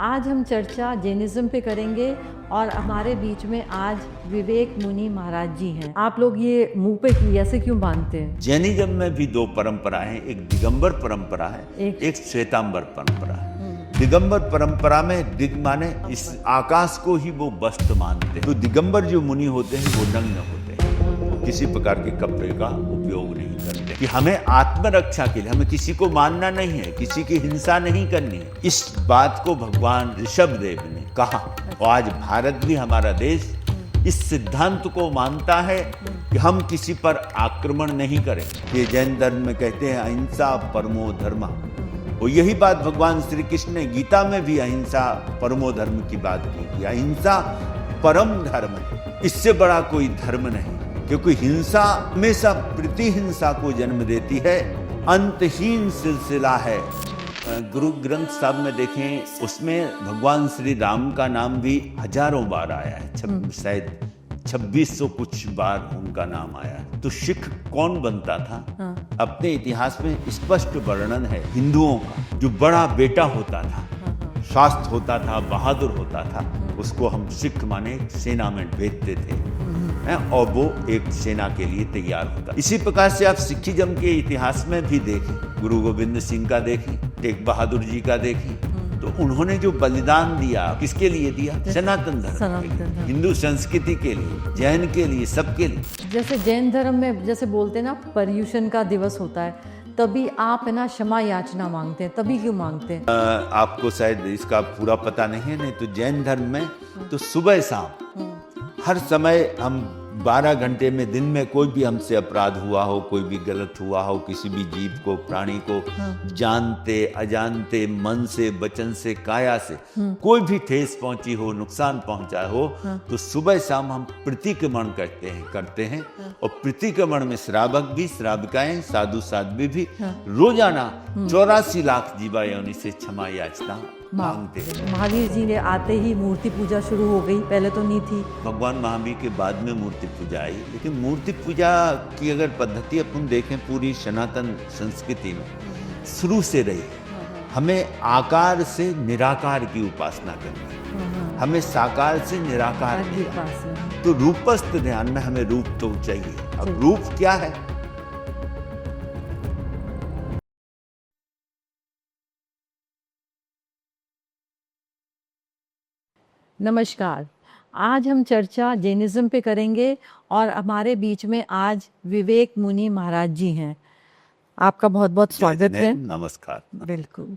आज हम चर्चा जैनिज्म पे करेंगे और हमारे बीच में आज विवेक मुनि महाराज जी हैं। आप लोग ये मुंह पे की ऐसे क्यों बांधते हैं? जैनिज्म में भी दो परंपराएं हैं, एक दिगंबर परंपरा है, एक श्वेतांबर परंपरा है। दिगंबर परंपरा में दिग माने इस आकाश को ही वो वस्त्र मानते हैं। तो दिगंबर जो मुनि होते हैं वो नग्न होते हैं, किसी प्रकार के कपड़े का उपयोग नहीं करते। कि हमें आत्मरक्षा के लिए हमें किसी को मानना नहीं है, किसी की हिंसा नहीं करनी है। इस बात को भगवान ऋषभदेव ने कहा और आज भारत भी हमारा देश इस सिद्धांत को मानता है कि हम किसी पर आक्रमण नहीं करें। ये जैन धर्म में कहते हैं अहिंसा परमो धर्मः। और यही बात भगवान श्री कृष्ण ने गीता में भी अहिंसा परमो धर्म की बात की। अहिंसा परम धर्म है, इससे बड़ा कोई धर्म नहीं। क्योंकि हिंसा हमेशा प्रतिहिंसा को जन्म देती है, अंतहीन सिलसिला है। गुरु ग्रंथ साहब में देखें, उसमें भगवान श्री राम का नाम भी हजारों बार आया है, शायद 2600 कुछ बार उनका नाम आया है। तो सिख कौन बनता था? अपने इतिहास में स्पष्ट वर्णन है हिंदुओं का। जो बड़ा बेटा होता था, शास्त्र होता था, बहादुर होता था, उसको हम सिख माने सेना में भेजते थे और वो एक सेना के लिए तैयार होता। इसी प्रकार से आप सिखिज्म के इतिहास में भी देखें, गुरु गोविंद सिंह का देखें, तेग बहादुर जी का देखें, तो उन्होंने जो बलिदान दिया किसके लिए दिया? सनातन धर्म, हिंदू संस्कृति के लिए, जैन के लिए, सबके लिए। जैसे जैन धर्म में जैसे बोलते हैं ना, पर्युषण का दिवस होता है, तभी आप है ना क्षमा याचना मांगते हैं। तभी क्यों मांगते हैं? आपको शायद इसका पूरा पता नहीं है। नहीं तो जैन धर्म में तो सुबह शाम हर समय हम 12 घंटे में, दिन में कोई भी हमसे अपराध हुआ हो, कोई भी गलत हुआ हो, किसी भी जीव को, प्राणी को जानते अजानते, मन से, वचन से, काया से कोई भी ठेस पहुंची हो, नुकसान पहुंचा हो, तो सुबह शाम हम प्रतिक्रमण करते हैं। और प्रतिक्रमण में श्रावक भी, श्राविकाएं, साधु साध्वी भी रोजाना 84 लाख जीवा योनि से क्षमा याचना मांगते हैं। महावीर जी ने आते ही मूर्ति पूजा शुरू हो गई, पहले तो नहीं थी। भगवान महावीर के बाद में मूर्ति पूजा आई। लेकिन मूर्ति पूजा की अगर पद्धति अपन देखें पूरी सनातन संस्कृति में शुरू से रही। हमें आकार से निराकार की उपासना करनी है, हमें साकार से निराकार की उपासना। तो रूपस्थ ध्यान में हमें रूप तो चाहिए। अब रूप क्या है? नमस्कार, आज हम चर्चा जैनिज्म पे करेंगे और हमारे बीच में आज विवेक मुनि महाराज जी हैं। आपका बहुत बहुत स्वागत है। नमस्कार। बिल्कुल।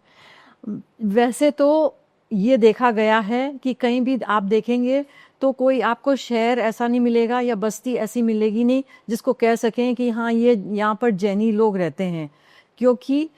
वैसे तो ये देखा गया है कि कहीं भी आप देखेंगे तो कोई आपको शहर ऐसा नहीं मिलेगा या बस्ती ऐसी मिलेगी नहीं जिसको कह सकें कि हाँ ये यहाँ पर जैनी लोग रहते हैं, क्योंकि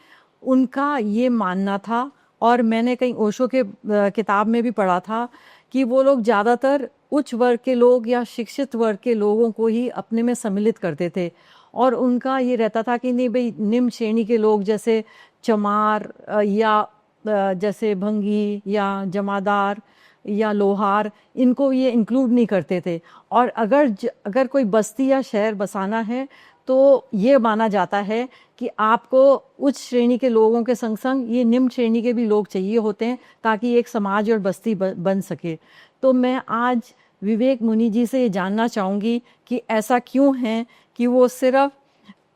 उनका ये मानना था। और मैंने कहीं ओशो के किताब में भी पढ़ा था कि वो लोग ज़्यादातर उच्च वर्ग के लोग या शिक्षित वर्ग के लोगों को ही अपने में सम्मिलित करते थे। और उनका ये रहता था कि नहीं भाई, निम्न श्रेणी के लोग जैसे चमार या जैसे भंगी या जमादार या लोहार, इनको ये इंक्लूड नहीं करते थे। और अगर कोई बस्ती या शहर बसाना है तो ये माना जाता है कि आपको उच्च श्रेणी के लोगों के संग संग ये निम्न श्रेणी के भी लोग चाहिए होते हैं, ताकि एक समाज और बस्ती बन सके। तो मैं आज विवेक मुनि जी से ये जानना चाहूँगी कि ऐसा क्यों है कि वो सिर्फ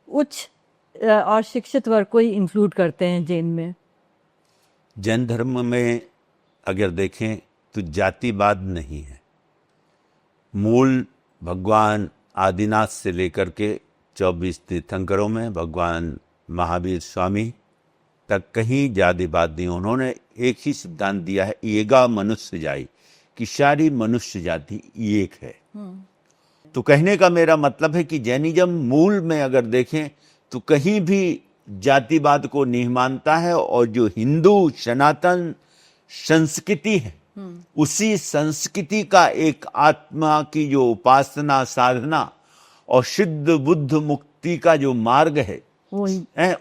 उच्च और शिक्षित वर्ग को ही इंक्लूड करते हैं जैन में। जैन धर्म में अगर देखें तो जातिवाद नहीं है। मूल भगवान आदिनाथ से लेकर के 24 तीर्थंकरों में भगवान महावीर स्वामी तक कहीं जातिवाद नहीं। उन्होंने एक ही सिद्धांत दिया है, एगा मनुष्य जाति, कि सारी मनुष्य जाति एक है। तो कहने का मेरा मतलब है कि जैनिज्म मूल में अगर देखें तो कहीं भी जातिवाद को नहीं मानता है। और जो हिंदू सनातन संस्कृति है, उसी संस्कृति का एक आत्मा की जो उपासना, साधना और सिद्ध बुद्ध मुक्ति का जो मार्ग है,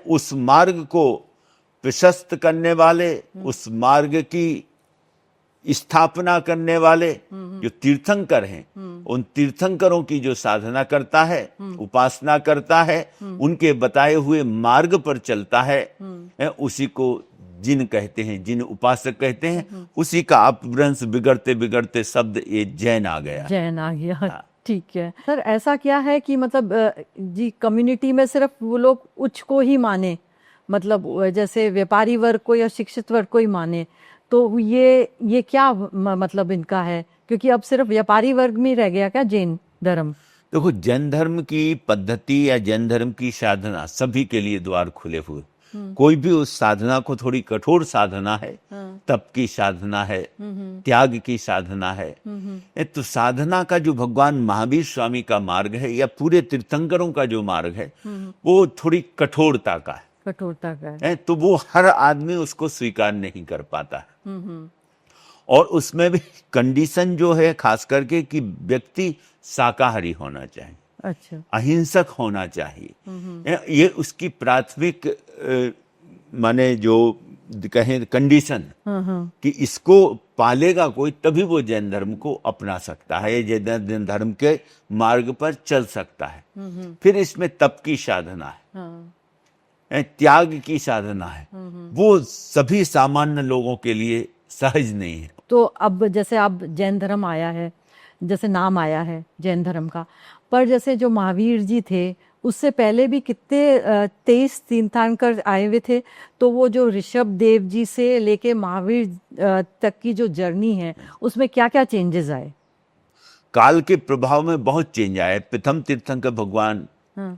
उस मार्ग को प्रशस्त करने वाले, उस मार्ग की स्थापना करने वाले जो तीर्थंकर हैं, उन तीर्थंकरों की जो साधना करता है, उपासना करता है, उनके बताए हुए मार्ग पर चलता है, उसी को जिन कहते हैं, जिन उपासक कहते हैं, उसी का अपभ्रंश बिगड़ते बिगड़ते शब्द ये जैन आ गया। जैन आ गया, ठीक है सर। ऐसा क्या है कि मतलब जी कम्युनिटी में सिर्फ वो लोग उच्च को ही माने, मतलब जैसे व्यापारी वर्ग को या शिक्षित वर्ग को ही माने, तो ये क्या मतलब इनका है? क्योंकि अब सिर्फ व्यापारी वर्ग में रह गया क्या जैन धर्म? देखो, जैन धर्म की पद्धति या जैन धर्म की साधना सभी के लिए द्वार खुले हुए। कोई भी उस साधना को, थोड़ी कठोर साधना है, तप की साधना है, त्याग की साधना है, तो साधना का जो भगवान महावीर स्वामी का मार्ग है या पूरे तीर्थंकरों का जो मार्ग है, वो थोड़ी कठोरता का है। कठोरता का है, तो वो हर आदमी उसको स्वीकार नहीं कर पाता है। और उसमें भी कंडीशन जो है खास करके कि व्यक्ति शाकाहारी होना चाहिए, अच्छा, अहिंसक होना चाहिए। ये उसकी प्राथमिक माने जो कहें कंडीशन, कि इसको पालेगा कोई तभी वो जैन धर्म को अपना सकता है, जैन धर्म के मार्ग पर चल सकता है। फिर इसमें तप की साधना है, त्याग की साधना है, वो सभी सामान्य लोगों के लिए सहज नहीं है। तो अब जैसे अब जैन धर्म आया है, जैसे नाम आया है जैन धर्म का, पर जैसे जो महावीर जी थे उससे पहले भी कितने 23 तीर्थंकर आए हुए थे, तो वो जो ऋषभ देव जी से लेके महावीर तक की जो जर्नी है उसमें क्या क्या चेंजेस आए? काल के प्रभाव में बहुत चेंज आया। प्रथम तीर्थंकर भगवान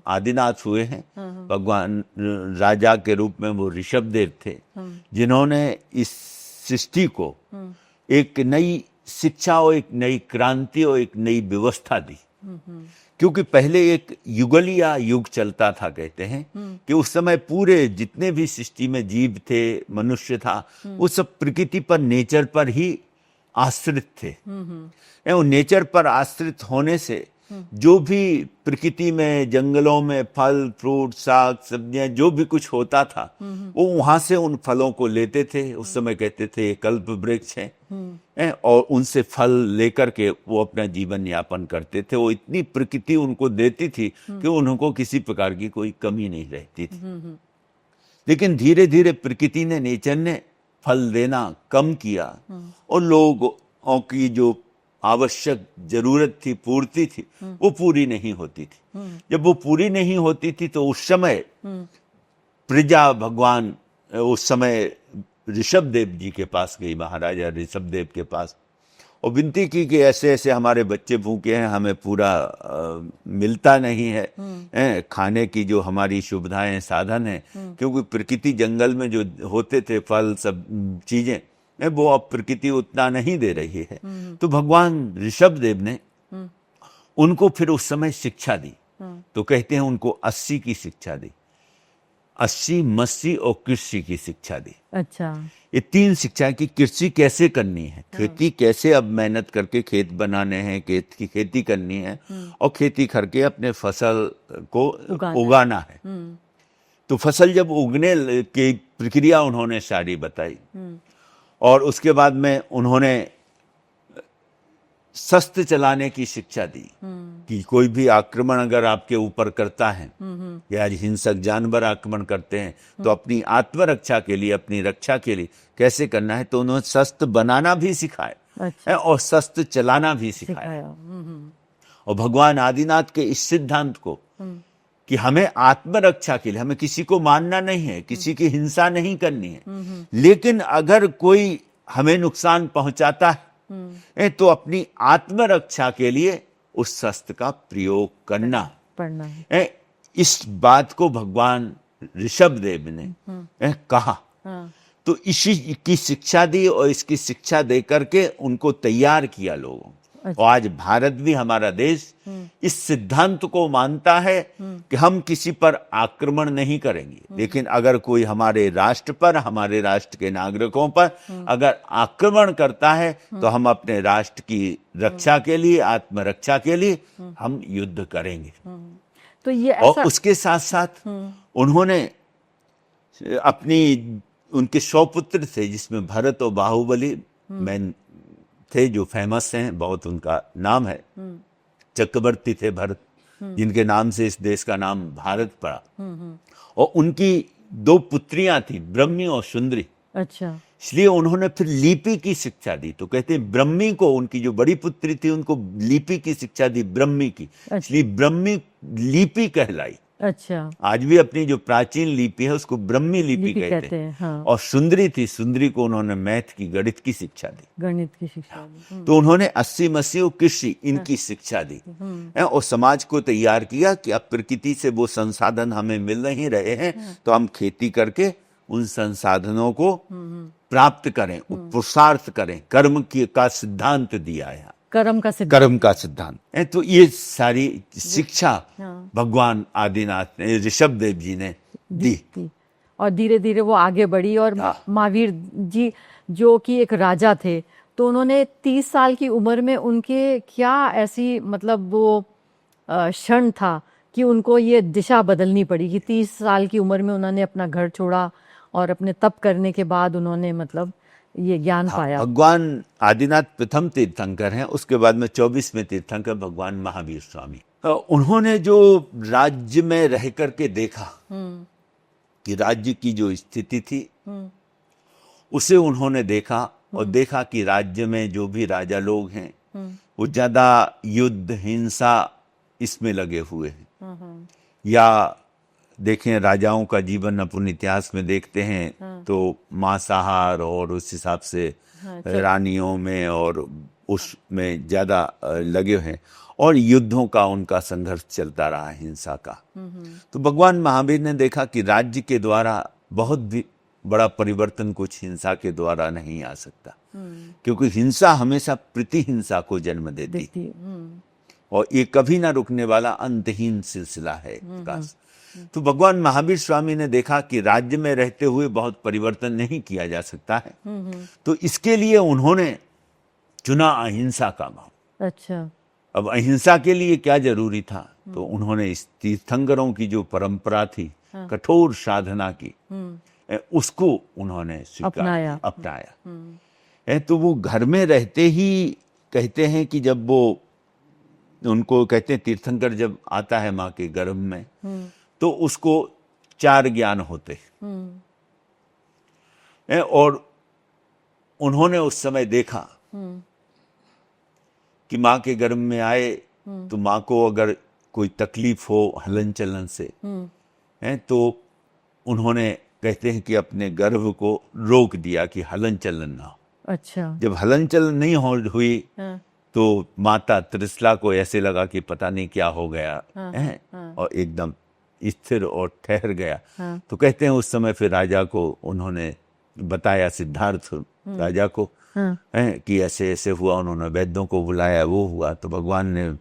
आदिनाथ हुए हैं। भगवान राजा के रूप में वो ऋषभ देव थे, जिन्होंने इस सृष्टि को एक नई शिक्षा और एक नई क्रांति और एक नई व्यवस्था दी। क्योंकि पहले एक युगलिया युग चलता था, कहते हैं कि उस समय पूरे जितने भी सृष्टि में जीव थे, मनुष्य था, वो सब प्रकृति पर, नेचर पर ही आश्रित थे। वो नेचर पर आश्रित होने से जो भी प्रकृति में, जंगलों में फल फ्रूट, साग सब्जियां, जो भी कुछ होता था, वो वहां से उन फलों को लेते थे। उस समय कहते थे कल्प वृक्ष है, और उनसे फल लेकर के वो अपना जीवन यापन करते थे। वो इतनी प्रकृति उनको देती थी कि उनको किसी प्रकार की कोई कमी नहीं रहती थी। लेकिन धीरे धीरे प्रकृति ने, नेचर ने फल देना कम किया, और लोगों की जो आवश्यक जरूरत थी, पूर्ति थी, वो पूरी नहीं होती थी। जब वो पूरी नहीं होती थी तो उस समय प्रजा भगवान उस समय ऋषभ देव जी के पास गई, महाराजा ऋषभ देव के पास, और विनती की कि ऐसे ऐसे हमारे बच्चे भूखे हैं, हमें पूरा मिलता नहीं है, खाने की जो हमारी सुविधाएं, साधन है, क्योंकि प्रकृति जंगल में जो होते थे फल सब चीजें, वो अब प्रकृति उतना नहीं दे रही है। तो भगवान ऋषभ देव ने उनको फिर उस समय शिक्षा दी। तो कहते हैं उनको 80 की शिक्षा दी, 80, मस्सी और कृषि की शिक्षा दी। अच्छा, ये 3 शिक्षा की कृषि कैसे करनी है, खेती कैसे अब मेहनत करके खेत बनाने हैं, खेत की खेती करनी है, और खेती करके अपने फसल को उगाना है। तो फसल जब उगने की प्रक्रिया उन्होंने सारी बताई, और उसके बाद में उन्होंने शस्त्र चलाने की शिक्षा दी कि कोई भी आक्रमण अगर आपके ऊपर करता है, या हिंसक जानवर आक्रमण करते हैं, तो अपनी आत्मरक्षा के लिए, अपनी रक्षा के लिए कैसे करना है। तो उन्होंने शस्त्र बनाना भी सिखाया, अच्छा, और शस्त्र चलाना भी सिखाया। और भगवान आदिनाथ के इस सिद्धांत को कि हमें आत्मरक्षा के लिए, हमें किसी को मारना नहीं है, किसी की हिंसा नहीं करनी है, लेकिन अगर कोई हमें नुकसान पहुंचाता है तो अपनी आत्मरक्षा के लिए उस शस्त्र का प्रयोग करना है। इस बात को भगवान ऋषभ देव ने कहा। तो इसी की शिक्षा दी, और इसकी शिक्षा दे करके उनको तैयार किया लोगों। और आज भारत भी, हमारा देश, इस सिद्धांत को मानता है कि हम किसी पर आक्रमण नहीं करेंगे, लेकिन अगर कोई हमारे राष्ट्र पर, हमारे राष्ट्र के नागरिकों पर अगर आक्रमण करता है, तो हम अपने राष्ट्र की रक्षा के लिए, आत्मरक्षा के लिए हम युद्ध करेंगे। तो ये और उसके साथ साथ उन्होंने अपनी, उनके 100 पुत्र थे, जिसमें भरत और बाहुबली मैन थे, जो फेमस हैं, बहुत उनका नाम है। चक्रवर्ती थे भरत, जिनके नाम से इस देश का नाम भारत पड़ा। और उनकी 2 पुत्रियां थी, ब्रह्मी और सुंदरी। अच्छा। इसलिए उन्होंने फिर लिपि की शिक्षा दी। तो कहते हैं ब्रह्मी को, उनकी जो बड़ी पुत्री थी उनको लिपि की शिक्षा दी, ब्रह्मी की, इसलिए ब्रह्मी लिपि कहलाई। अच्छा। आज भी अपनी जो प्राचीन लिपि है उसको ब्रह्मी लिपि कहते हैं। हाँ। और सुंदरी थी, सुंदरी को उन्होंने मैथ की, गणित की शिक्षा दी। गणित की शिक्षा दी। तो उन्होंने 80 मसीह कृषि इनकी शिक्षा दी और समाज को तैयार किया कि अब प्रकृति से वो संसाधन हमें मिल नहीं रहे हैं, तो हम खेती करके उन संसाधनों को प्राप्त करें, पुरुषार्थ करें। कर्म की का सिद्धांत दिया है, कर्म का सिद्धांत, कर्म का सिद्धांत है। तो ये सारी शिक्षा भगवान आदिनाथ ने, ऋषभ देव जी ने दी। और धीरे धीरे वो आगे बढ़ी। और महावीर जी जो कि एक राजा थे, तो उन्होंने 30 साल की उम्र में उनके क्या ऐसी मतलब वो क्षण था कि उनको ये दिशा बदलनी पड़ी कि 30 साल की उम्र में उन्होंने अपना घर छोड़ा और अपने तप करने के बाद उन्होंने मतलब ये ज्ञान पाया। भगवान आदिनाथ प्रथम तीर्थंकर हैं, उसके बाद में 24वें तीर्थंकर भगवान महावीर स्वामी। उन्होंने जो राज्य में रह करके देखा कि राज्य की जो स्थिति थी उसे उन्होंने देखा और देखा कि राज्य में जो भी राजा लोग हैं वो ज्यादा युद्ध हिंसा इसमें लगे हुए हैं। या देखें राजाओं का जीवन अपन इतिहास में देखते हैं तो मांसाहार और उस हिसाब से रानियों में और उसमें ज्यादा लगे हैं और युद्धों का उनका संघर्ष चलता रहा, हिंसा का। तो भगवान महावीर ने देखा कि राज्य के द्वारा बहुत भी बड़ा परिवर्तन कुछ हिंसा के द्वारा नहीं आ सकता, क्योंकि हिंसा हमेशा प्रतिहिंसा को जन्म देती और ये कभी ना रुकने वाला अंतहीन सिलसिला है विकास। तो भगवान महावीर स्वामी ने देखा कि राज्य में रहते हुए बहुत परिवर्तन नहीं किया जा सकता है, तो इसके लिए उन्होंने चुना अहिंसा का मार्ग। अच्छा। अब अहिंसा के लिए क्या जरूरी था, तो उन्होंने इस तीर्थंकरों की जो परंपरा थी कठोर साधना की, उसको उन्होंने अपनाया। तो वो घर में रहते ही कहते हैं कि जब वो उनको कहते हैं तीर्थंकर जब आता है माँ के गर्भ में तो उसको 4 ज्ञान होते हैं। और उन्होंने उस समय देखा कि माँ के गर्भ में आए तो माँ को अगर कोई तकलीफ हो हलन चलन से तो उन्होंने कहते हैं कि अपने गर्भ को रोक दिया कि हलन चलन ना हो। अच्छा। जब हलन चलन नहीं हुई तो माता त्रिशला को ऐसे लगा कि पता नहीं क्या हो गया और एकदम स्थिर और ठहर गया। तो कहते हैं उस समय फिर राजा को उन्होंने बताया, सिद्धार्थ राजा को कि ऐसे ऐसे हुआ। उन्होंने वैद्यों को बुलाया, वो हुआ। तो भगवान ने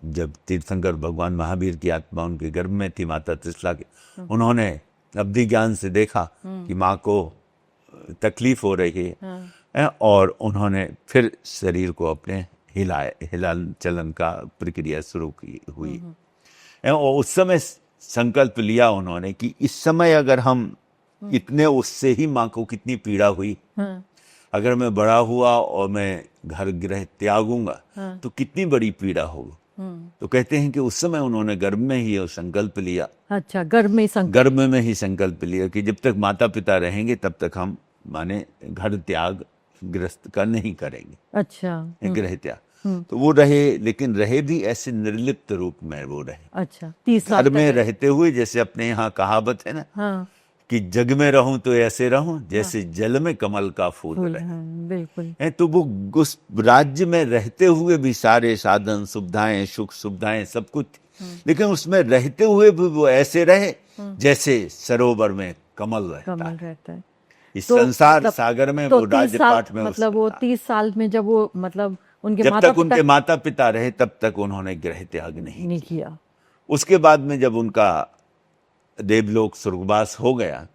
जब तीर्थंकर भगवान महावीर की आत्मा उनके गर्भ में थी माता त्रिशला के, उन्होंने अब्धि ज्ञान से देखा कि माँ को तकलीफ हो रही है और उन्होंने फिर शरीर को अपने हिलन चलन का प्रक्रिया शुरू हुई। और उस समय संकल्प लिया उन्होंने कि इस समय अगर हम इतने, उससे ही माँ को कितनी पीड़ा हुई, अगर मैं बड़ा हुआ और मैं घर गृह त्यागूंगा तो कितनी बड़ी पीड़ा होगी। तो कहते हैं कि उस समय उन्होंने गर्भ में ही संकल्प लिया। अच्छा, गर्भ में ही संकल्प लिया कि जब तक माता पिता रहेंगे तब तक हम माने घर त्याग गृहस्थ का नहीं करेंगे। अच्छा। गृह त्याग। तो वो रहे, लेकिन रहे भी ऐसे निर्लिप्त रूप में वो रहे। अच्छा, 30 साल घर में रहते हुए, जैसे अपने यहाँ कहावत है ना कि जग में रहूं तो ऐसे रहूं जैसे जल में कमल का फूल रहे। बिल्कुल। तो वो उस राज्य में रहते हुए भी सारे साधन सुविधाएं, सुख सुविधाएं सब कुछ, लेकिन उसमें रहते हुए भी वो ऐसे रहे जैसे सरोवर में कमल रहता है। इस संसार सागर में वो राजपाट में, मतलब वो 30 साल में जब वो मतलब उनके उनके माता पिता रहे तब तक उन्होंने गृह त्याग नहीं किया। उसके बाद में जब उनका देवलोक स्वर्गवास हो गया,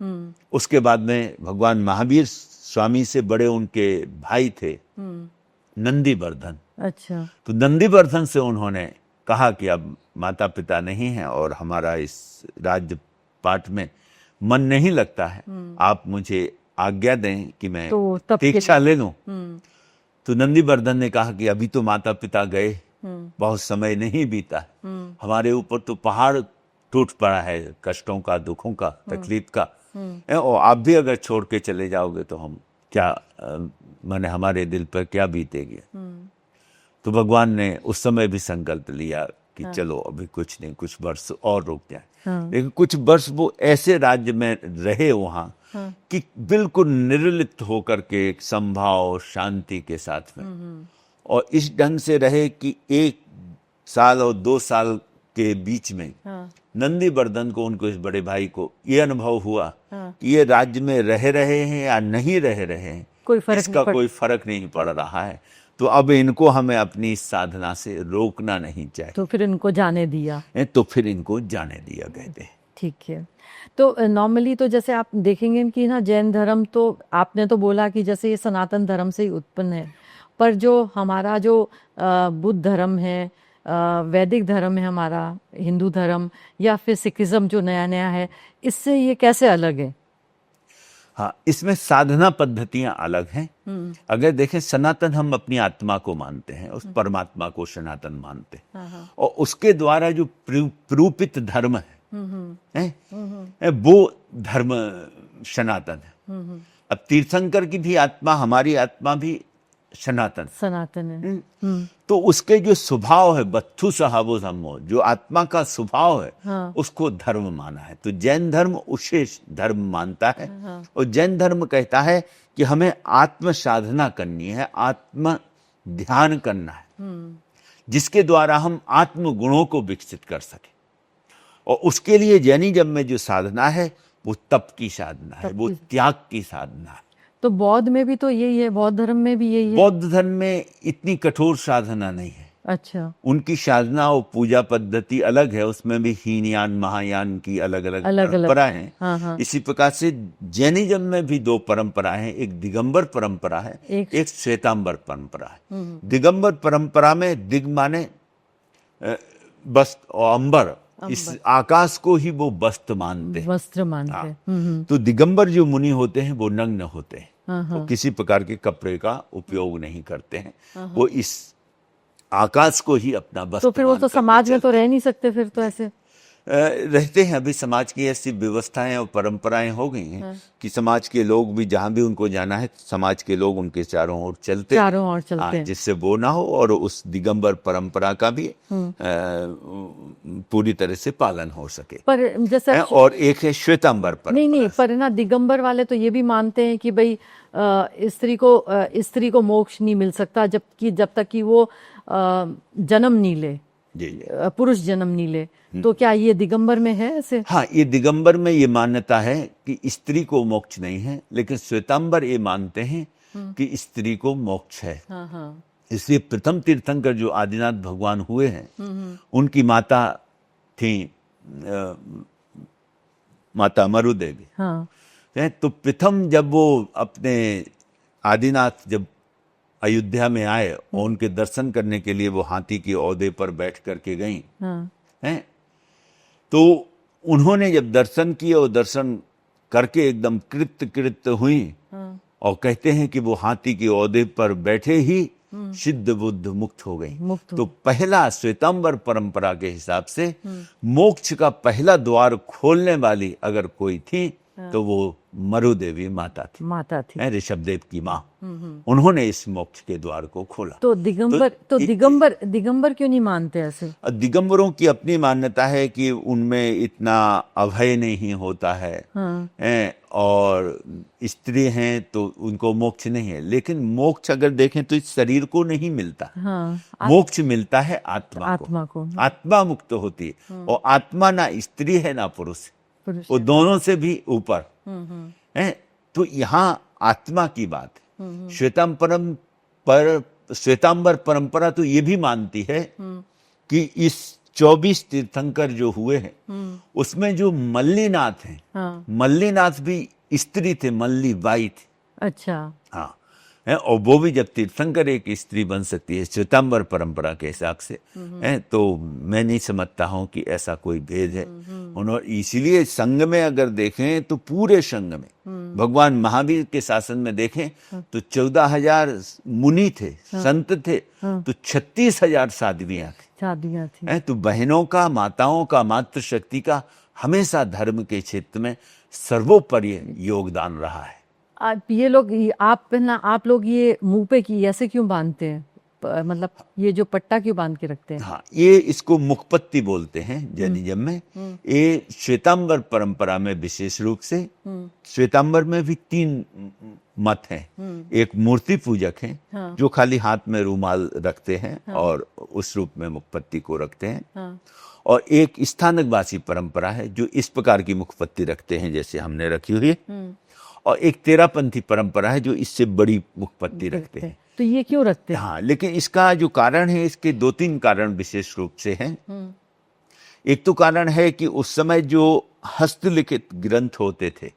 उसके बाद में भगवान महावीर स्वामी से बड़े उनके भाई थे नंदीवर्धन। अच्छा। तो नंदीवर्धन से उन्होंने कहा कि अब माता पिता नहीं है और हमारा इस राज्य पाठ में मन नहीं लगता है, आप मुझे आज्ञा दें कि मैं दीक्षा ले लूं। तो नंदीवर्धन ने कहा कि अभी तो माता पिता गए, बहुत समय नहीं बीता, हमारे ऊपर तो पहाड़ टूट पड़ा है कष्टों का, दुखों का, तकलीफ का, और आप भी अगर छोड़ के चले जाओगे तो हम क्या माने हमारे दिल पर क्या बीतेगी। तो भगवान ने उस समय भी संकल्प लिया कि चलो अभी कुछ नहीं, कुछ वर्ष और रुक जाए। लेकिन कुछ वर्ष वो ऐसे राज्य में रहे वहां कि बिल्कुल निर्लिप्त होकर के एक संभाव शांति के साथ में, और इस ढंग से रहे कि 1 साल और 2 साल के बीच में नंदीवर्धन को, उनको इस बड़े भाई को ये अनुभव हुआ कि ये राज्य में रह रहे हैं या नहीं रह रहे हैं, इसका कोई फर्क नहीं पड़ रहा है। तो अब इनको हमें अपनी इस साधना से रोकना नहीं चाहिए। तो फिर इनको जाने दिया। कहते हैं। ठीक है। तो नॉर्मली तो जैसे आप देखेंगे कि ना जैन धर्म, तो आपने तो बोला कि जैसे ये सनातन धर्म से ही उत्पन्न है, पर जो हमारा जो बुद्ध धर्म है, वैदिक धर्म है, हमारा हिंदू धर्म, या फिर सिखिज्म जो नया नया है, इससे ये कैसे अलग है? हाँ, इसमें साधना पद्धतियां अलग हैं। अगर देखें, सनातन हम अपनी आत्मा को मानते हैं, उस परमात्मा को सनातन मानते हैं, और उसके द्वारा जो प्रूपित धर्म है वो धर्म सनातन है। अब तीर्थंकर की भी आत्मा, हमारी आत्मा भी सनातन है। तो उसके जो स्वभाव है, बत्थु सहावो धम्मो, जो आत्मा का स्वभाव है, उसको धर्म माना है। तो जैन धर्म उसे धर्म मानता है। और जैन धर्म कहता है कि हमें आत्म साधना करनी है, आत्म ध्यान करना है, जिसके द्वारा हम आत्म गुणों को विकसित कर सके। और उसके लिए जैनिज्म में जो साधना है वो तप की साधना है, वो त्याग की साधना है। तो बौद्ध में भी तो यही है, बौद्ध धर्म में भी यही है? बौद्ध धर्म में इतनी कठोर साधना नहीं है। अच्छा। उनकी साधना और पूजा पद्धति अलग है, उसमें भी हीनयान महायान की अलग अलग परंपरा है। हाँ। इसी प्रकार से जैनिज्म में भी 2 परंपराएं हैं, एक दिगंबर परंपरा है, एक श्वेतांबर परंपरा है। दिगंबर परंपरा में दिग माने वस्त्र और अंबर, इस आकाश को ही वो वस्त्र मानते हैं, वस्त्र मानते हैं। तो दिगंबर जो मुनि होते हैं वो नग्न होते हैं, वो किसी प्रकार के कपड़े का उपयोग नहीं करते हैं, वो इस आकाश को ही अपना वस्त्र। तो फिर वो तो समाज में तो रह नहीं सकते, फिर तो ऐसे रहते हैं। अभी समाज की ऐसी व्यवस्थाएं और परंपराएं हो गई हैं कि समाज के लोग भी जहां भी उनको जाना है, समाज के लोग उनके चारों ओर चलते हैं, जिससे वो ना हो, और उस दिगंबर परंपरा का भी पूरी तरह से पालन हो सके। पर जैसे और एक है श्वेतांबर परंपरा। नहीं, पर ना दिगंबर वाले तो ये भी मानते हैं कि भाई स्त्री को मोक्ष नहीं मिल सकता जब तक कि वो जन्म नहीं ले, पुरुष जन्म नहीं ले। तो क्या ये दिगंबर में है ऐसे? हाँ, ये दिगंबर में ये मान्यता है कि स्त्री को मोक्ष नहीं है, लेकिन श्वेतांबर ये मानते हैं कि स्त्री को मोक्ष है। इसलिए प्रथम तीर्थंकर जो आदिनाथ भगवान हुए हैं, उनकी माता थी माता मरुदेवी। तो प्रथम जब वो अपने आदिनाथ जब अयोध्या में आए और उनके दर्शन करने के लिए वो हाथी के औदे पर बैठ करके गई हैं, तो उन्होंने जब दर्शन किए और दर्शन करके एकदम कृत हुई, और कहते हैं कि वो हाथी के औदे पर बैठे ही सिद्ध बुद्ध मुक्त हो गई। तो पहला श्वेतांबर परंपरा के हिसाब से मोक्ष का पहला द्वार खोलने वाली अगर कोई थी तो वो मरुदेवी माता थी, ऋषभदेव की माँ। उन्होंने इस मोक्ष के द्वार को खोला। तो दिगंबर क्यों नहीं मानते ऐसे? दिगंबरों की अपनी मान्यता है कि उनमें इतना अभय नहीं होता है, और स्त्री हैं तो उनको मोक्ष नहीं है। लेकिन मोक्ष अगर देखें तो इस शरीर को नहीं मिलता, मोक्ष मिलता है आत्मा को। आत्मा मुक्त होती है, और आत्मा ना स्त्री है ना पुरुष, वो दोनों से भी ऊपर है। तो यहाँ आत्मा की बात है। श्वेतांबर परंपरा तो ये भी मानती है कि इस 24 तीर्थंकर जो हुए हैं उसमें जो मल्लीनाथ हैं, मल्लीनाथ भी स्त्री थे, मल्ली बाई थी। अच्छा। हाँ, और वो भी जब तीर्थंकर एक स्त्री बन सकती है श्वेतांबर परंपरा के हिसाब से, तो मैं नहीं समझता हूँ कि ऐसा कोई भेद है। उन्होंने इसीलिए संघ में अगर देखें तो पूरे संघ में भगवान महावीर के शासन में देखें तो 14,000 मुनि थे, संत थे, तो 36,000 साध्वियां थी। तो बहनों का, माताओं का, मातृशक्ति का हमेशा धर्म के क्षेत्र में सर्वोपरि योगदान रहा है। आप लोग ये मुंह पे की ऐसे क्यों बांधते हैं? मतलब ये जो पट्टा क्यों बांध के रखते हैं? हाँ, ये इसको मुखपत्ति बोलते हैं जैनिज्म में। ये श्वेतांबर परंपरा में विशेष रूप से, श्वेतांबर में भी 3 मत हैं। एक मूर्ति पूजक हैं, हाँ। जो खाली हाथ में रुमाल रखते हैं, हाँ। और उस रूप में मुखपत्ति को रखते हैं, हाँ। और एक स्थानकवासी परंपरा है जो इस प्रकार की मुखपत्ति रखते हैं जैसे हमने रखी हुई है, और एक तेरापंथी परंपरा है जो इससे बड़ी मुखपत्ति रखते हैं। तो ये क्यों रखते हैं? हाँ, लेकिन इसका जो कारण है, इसके 2-3 कारण विशेष रूप से हैं। एक तो कारण है कि उस समय जो हस्तलिखित ग्रंथ होते थे,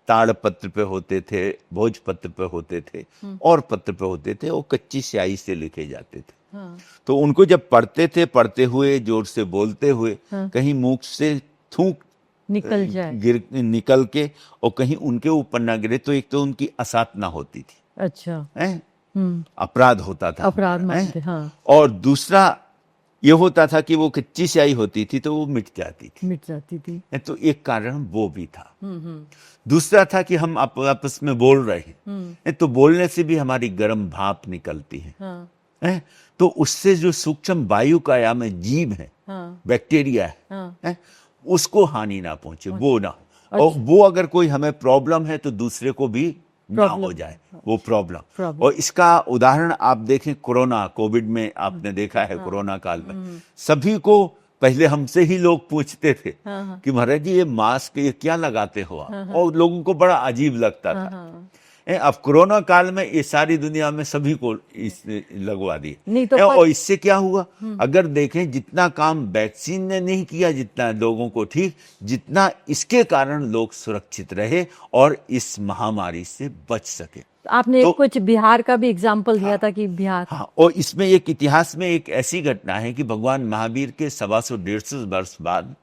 ताड़पत्र पे होते थे, भोजपत्र पे होते थे, और पत्र पे होते थे, वो कच्ची स्याही से लिखे जाते थे। हाँ। तो उनको जब पढ़ते थे, पढ़ते हुए जोर से बोलते हुए, हाँ। कहीं मुंह से थूक निकल के और कहीं उनके ऊपर ना गिरे, तो एक तो उनकी असाधना होती थी। अच्छा है? अपराध होता था, अपराध मानते, हाँ। और दूसरा ये होता था कि वो कच्ची स्याही होती थी तो वो मिट जाती थी। तो एक कारण वो भी था। दूसरा था कि हम आपस में बोल रहे हैं, तो बोलने से भी हमारी गर्म भाप निकलती है, हाँ। तो उससे जो सूक्ष्म वायु का आयाम जीव है, हाँ। बैक्टीरिया है, उसको हानि ना पहुंचे, वो ना, और वो अगर कोई हमें प्रॉब्लम है तो दूसरे को भी ना हो जाए वो प्रॉब्लम। और इसका उदाहरण आप देखें, कोविड में आपने देखा है, कोरोना काल में सभी को पहले हमसे ही लोग पूछते थे कि महाराज जी ये मास्क ये क्या लगाते हो आप, और लोगों को बड़ा अजीब लगता था। अब कोरोना काल में ये सारी दुनिया में सभी को लगवा दिए, तो और इससे क्या हुआ, अगर देखें जितना काम वैक्सीन ने नहीं किया, जितना लोगों को ठीक, जितना इसके कारण लोग सुरक्षित रहे और इस महामारी से बच सके। आपने तो, कुछ बिहार का भी एग्जाम्पल दिया, हाँ, था कि बिहार, हाँ, और इसमें एक इतिहास में एक ऐसी घटना है कि भगवान महावीर के 125-150 वर्ष बाद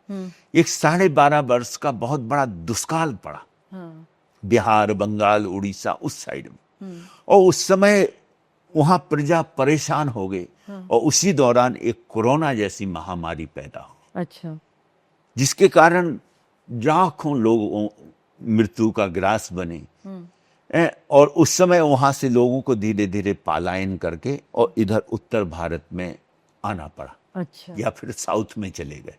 एक 12.5 वर्ष का बहुत बड़ा दुष्काल पड़ा, हाँ। बिहार, बंगाल, उड़ीसा उस साइड में, और उस समय वहां प्रजा परेशान हो गई, हाँ। और उसी दौरान एक कोरोना जैसी महामारी पैदा हो, अच्छा, जिसके कारण लाखों लोग मृत्यु का ग्रास बने, और उस समय वहां से लोगों को धीरे धीरे पलायन करके और इधर उत्तर भारत में आना पड़ा, अच्छा, या फिर साउथ में चले गए।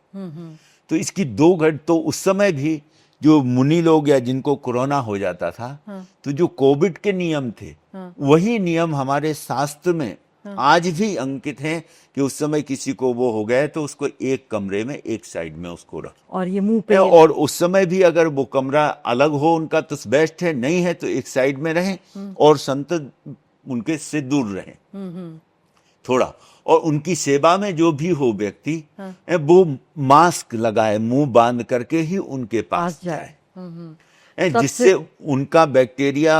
तो इसकी 2 घटना, तो उस समय भी जो मुनि लोग या जिनको कोरोना हो जाता था, हाँ। तो जो कोविड के नियम थे, हाँ। वही नियम हमारे शास्त्र में, हाँ। आज भी अंकित हैं कि उस समय किसी को वो हो गया तो उसको एक कमरे में एक साइड में उसको रख, और ये मुंह पे, और उस समय भी अगर वो कमरा अलग हो उनका तो बेस्ट है, नहीं है तो एक साइड में रहें, और संत उनके से दूर रहें थोड़ा, और उनकी सेवा में जो भी हो व्यक्ति, हाँ। वो मास्क लगाए, मुंह बांध करके ही उनके पास जाए, जिससे उनका बैक्टीरिया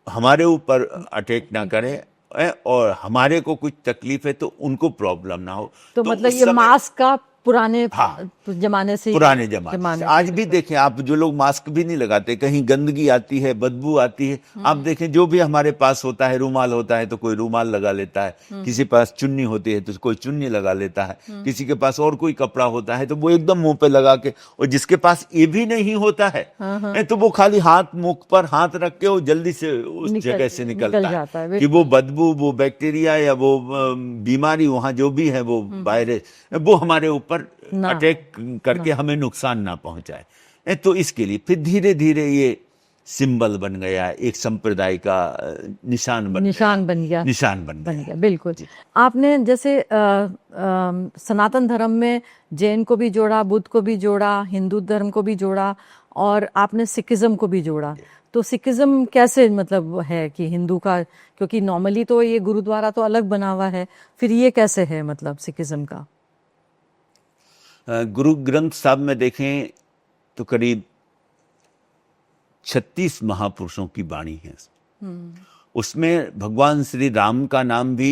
हमारे ऊपर अटैक ना करे, और हमारे को कुछ तकलीफ है तो उनको प्रॉब्लम ना हो। तो मतलब ये मास्क का पुराने, हाँ, जमाने से, पुराने जमाने से आज भी देखें आप, जो लोग मास्क भी नहीं लगाते, कहीं गंदगी आती है, बदबू आती है, आप देखें जो भी हमारे पास होता है, रूमाल होता है तो कोई रूमाल लगा लेता है, किसी पास चुन्नी होती है तो कोई चुन्नी लगा लेता है, किसी के पास और कोई कपड़ा होता है तो वो एकदम मुंह पे लगा के, और जिसके पास ये भी नहीं होता है तो वो खाली हाथ मुख पर हाथ रख के वो जल्दी से उस जगह से निकलता है कि वो बदबू, वो बैक्टीरिया या वो बीमारी वहां जो भी है, वो वायरस, वो हमारे ऊपर अटैक करके हमें नुकसान ना पहुंचाए। तो इसके लिए फिर धीरे धीरे ये सिंबल बन गया, एक संप्रदाय का निशान बन गया। बिल्कुल। आपने जैसे सनातन धर्म में जैन को भी जोड़ा, बुद्ध को भी जोड़ा, हिंदू धर्म को भी जोड़ा, और आपने सिखिज्म को भी जोड़ा। तो सिखिज्म कैसे मतलब है कि हिंदू का, क्योंकि नॉर्मली तो ये गुरुद्वारा तो अलग बना हुआ है, फिर ये कैसे है मतलब सिखिज्म का? गुरु ग्रंथ साहब में देखें तो करीब 36 महापुरुषों की वाणी है, उसमें भगवान श्री राम का नाम भी